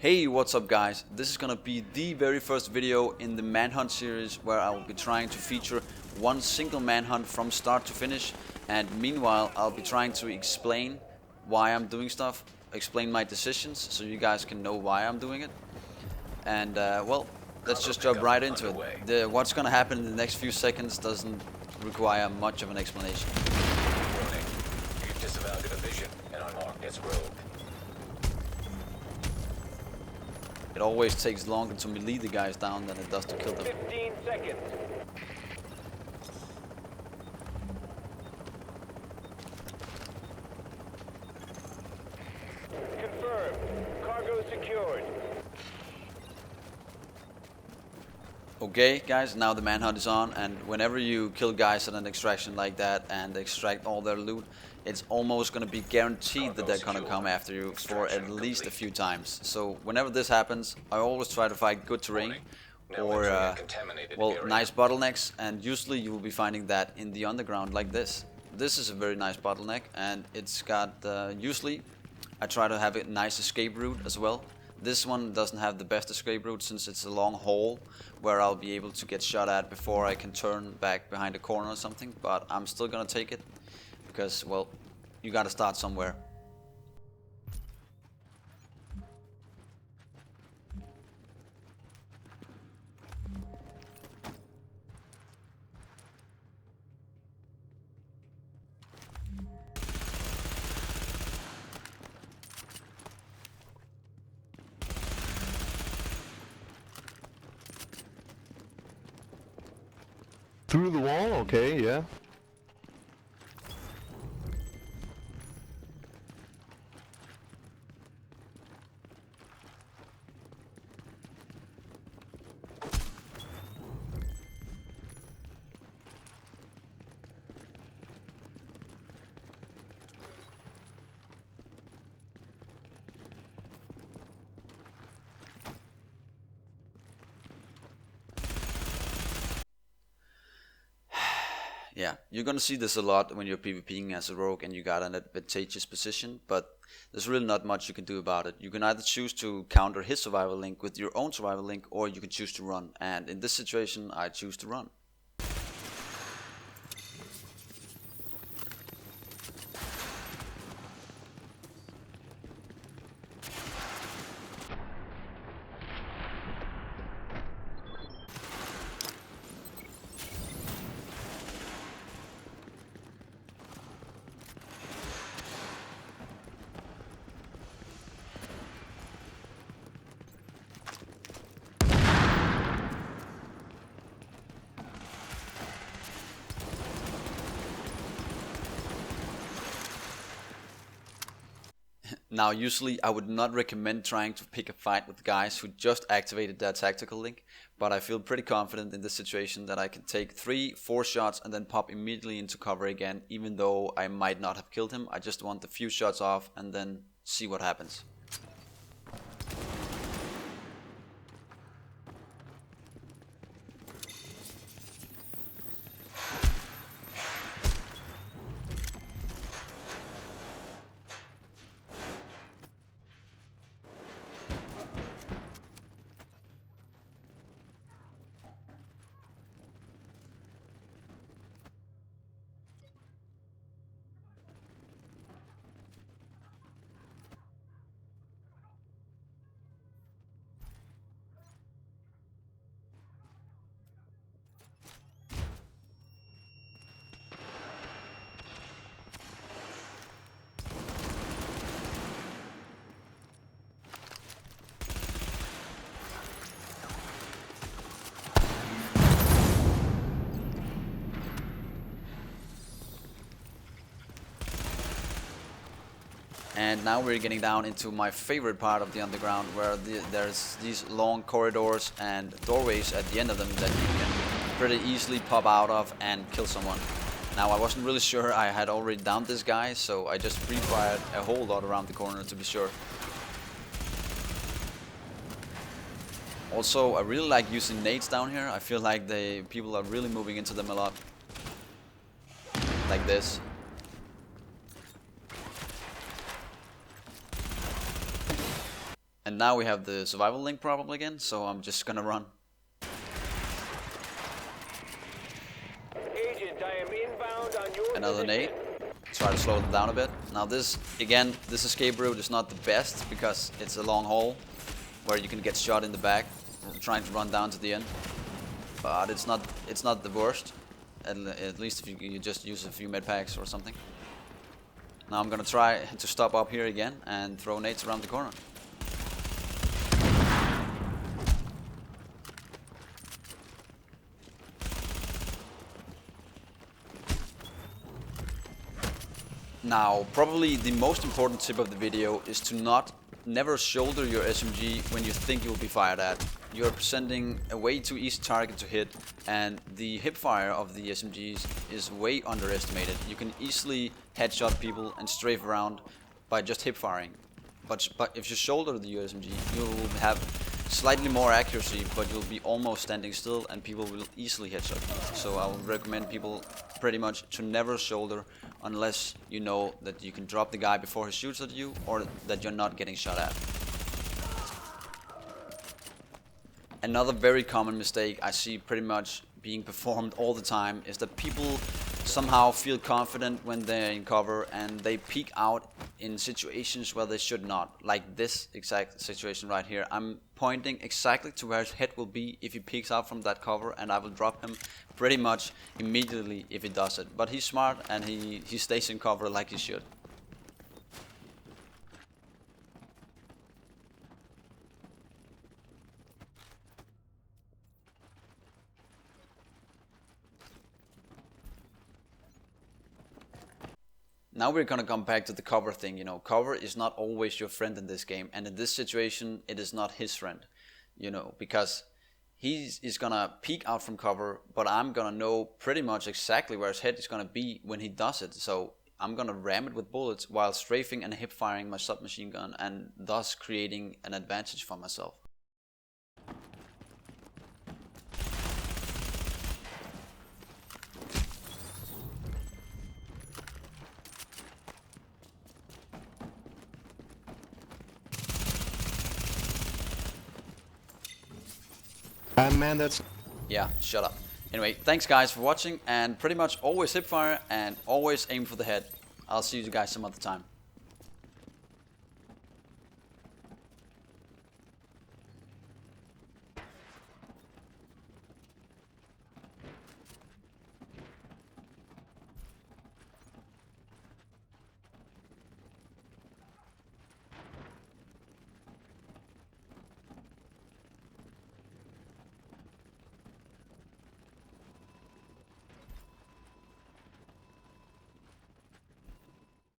Hey, what's up guys? This is gonna be the very first video in the Manhunt series where I'll be trying to feature one single manhunt from start to finish, and meanwhile I'll be trying to explain why I'm doing stuff, explain my decisions so you guys can know why I'm doing it. And well, let's just jump right into it. What's gonna happen in the next few seconds doesn't require much of an explanation. Warning. You've disavowed a vision and unmarked as rogue. It always takes longer to melee the guys down than it does to kill them. 15 seconds. Confirmed. Cargo secured. Okay guys, now the manhunt is on, and whenever you kill guys at an extraction like that and extract all their loot, it's almost going to be guaranteed that they're going to come after you for at least a few times. So whenever this happens, I always try to find good terrain or well, nice bottlenecks, and usually you will be finding that in the underground like this. This is a very nice bottleneck, and it's got usually I try to have a nice escape route as well. This one doesn't have the best escape route since it's a long hole where I'll be able to get shot at before I can turn back behind a corner or something, but I'm still gonna take it because, well, you gotta start somewhere. Through the wall? Okay, yeah. Yeah, you're gonna see this a lot when you're PvPing as a rogue and you got an advantageous position, but there's really not much you can do about it. You can either choose to counter his survival link with your own survival link, or you can choose to run, and in this situation I choose to run. Now, usually I would not recommend trying to pick a fight with guys who just activated their tactical link, but I feel pretty confident in this situation that I can take 3-4 shots and then pop immediately into cover again, even though I might not have killed him. I just want a few shots off and then see what happens. And now we're getting down into my favorite part of the underground, where there's these long corridors and doorways at the end of them that you can pretty easily pop out of and kill someone. Now, I wasn't really sure I had already downed this guy, so I just pre-fired a whole lot around the corner to be sure. Also, I really like using nades down here. I feel like people are really moving into them a lot. Like this. And now we have the survival link problem again, so I'm just gonna run. Agent, I am inbound on your Another nade. position. Try to slow them down a bit. Now this, again, this escape route is not the best because it's a long hole where you can get shot in the back trying to run down to the end. But it's not the worst. At least if you just use a few med packs or something. Now I'm gonna try to stop up here again and throw nades around the corner. Now, probably the most important tip of the video is to never shoulder your SMG when you think you'll be fired at. You're presenting a way too easy target to hit, and the hipfire of the SMGs is way underestimated. You can easily headshot people and strafe around by just hipfiring. But if you shoulder the SMG, you'll have slightly more accuracy, but you'll be almost standing still and people will easily headshot you. So I would recommend people pretty much to never shoulder unless you know that you can drop the guy before he shoots at you or that you're not getting shot at. Another very common mistake I see pretty much being performed all the time is that people somehow feel confident when they're in cover and they peek out in situations where they should not. Like this exact situation right here. I'm pointing exactly to where his head will be if he peeks out from that cover, and I will drop him pretty much immediately if he does it. But he's smart and he stays in cover like he should. Now we're gonna come back to the cover thing. You know, cover is not always your friend in this game, and in this situation it is not his friend, you know, because he is gonna peek out from cover, but I'm gonna know pretty much exactly where his head is gonna be when he does it. So I'm gonna ram it with bullets while strafing and hip firing my submachine gun, and thus creating an advantage for myself. Man, that's... Yeah, shut up. Anyway, thanks guys for watching, and pretty much always hipfire and always aim for the head. I'll see you guys some other time.